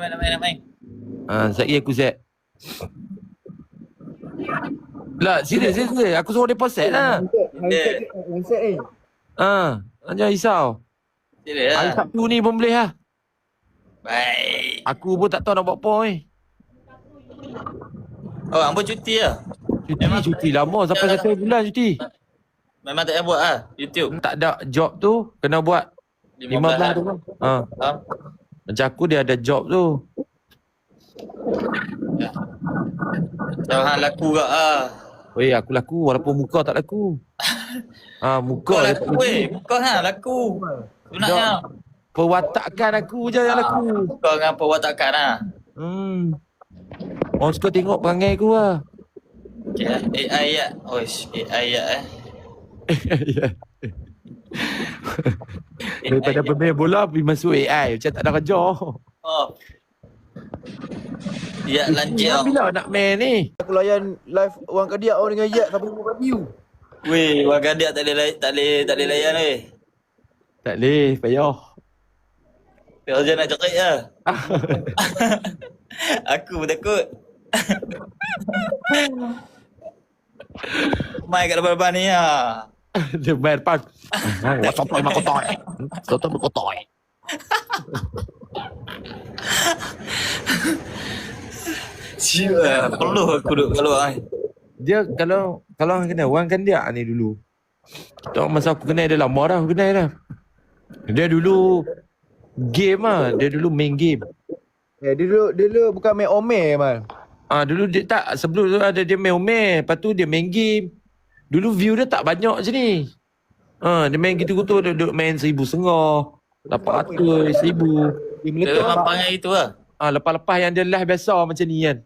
Nak main. Sekejap aku set. Lah, serius. Aku suruh deposit set lah. Handset ni. Jangan risau. Serius Hari lah. Sabtu ni pun boleh lah. Baik. Aku pun tak tahu nak buat apa ni. Oh, hangpa cuti lah. Cuti lama sampai 1 bulan cuti. Memang tak payah buat lah. YouTube. Tak ada job tu, kena buat 15 tu. Faham? Macam aku dia ada job tu. Jangan laku kak lah. Weh, aku laku walaupun muka tak laku. Muka Kau dia laku weh. Kau laku. Sebenarnya. Perwatakan aku je yang laku. Kau dengan perwatakan lah. Orang suka tengok perangai aku lah. Okay lah. AI ya. Oish, AI ya Daripada pemain bola pergi masuk AI macam tak ada kerja. Oh. Ya lanjut. Bila nak main ni? Aku layan live orang Kadiak dengan Yak sampai 5 view. Weh, warga dia tak boleh layan weh. Tak boleh, payah. Kau jangan nak cakap lah. Aku pun takut. Mai kat depan-depan ni lah. Dia main depan. Sotoy makotoy. Sotoy makotoy. Siapa? Perlu aku duduk keluar ni. Dia kalau orang kenal, orang Kandiak ni dulu. Tak masa aku kenal dia lama dah, aku kenal dah. Dia dulu game lah, dia dulu main game. Dia dulu bukan main Omer man. Dulu dia tak, sebelum tu ada dia main Omer, lepas tu dia main game. Dulu view dia tak banyak macam ni. Dia main gitu-gitu, dia duduk main 1,500, 800, 1,000. Dia memang panggil itu lah. Lepas-lepas yang dia live biasa macam ni kan.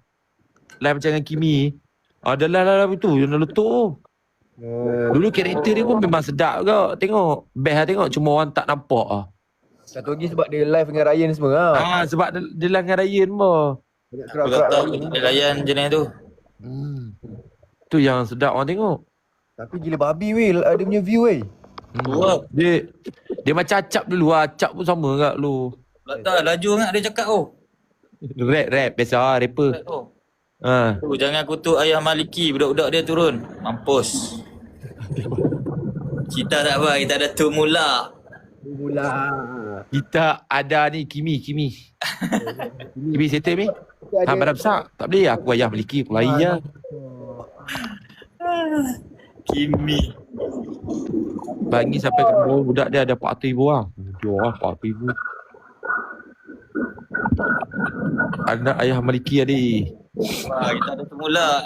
Live macam dengan Kimi. Dia live itu, yang dia letup tu. Dulu karakter dia pun memang sedap ke. Tengok, best lah tengok, cuma orang tak nampak lah. Satu lagi sebab dia live dengan Ryan semua lah. Sebab dia live dengan Ryan pun. Aku tak tahu dia layan jenis tu. Tu yang sedap orang tengok. Tapi gila babi weh, ada punya view weh. Dia macam Acap dulu lah. Acap pun sama kat lu. Tak laju sangat dia cakap tu. Rap biasa lah, rapper. Jangan kutuk ayah Maliki, budak-budak dia turun. Mampus. Kita tak apa, kita ada Tumula. Kita ada ni Kimi Kimi settle ni. Badan besar. Tak boleh aku ayah Maliki, aku lari je. Kimi. Bagi sampai ke bawah budak dia ada 400,000 lah. Dia orang 400,000. Anak ayah Maliki adik. Kita ada Tumula.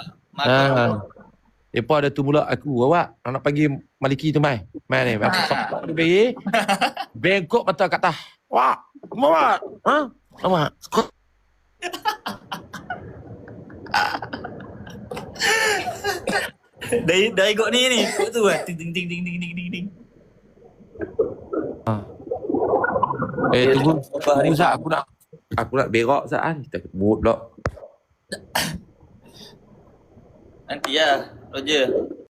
Depa ada tu mula aku, awak nak panggil Maliki tu mai. Mai ni. Aku dia pergi. Bengkok mata kat atas. Wah, mak. Mak. Dah ikut ni. Ikut tu lah. Ting. Tunggu sat aku nak berak sat kan. Kita mood pula. Nanti lah, Roger.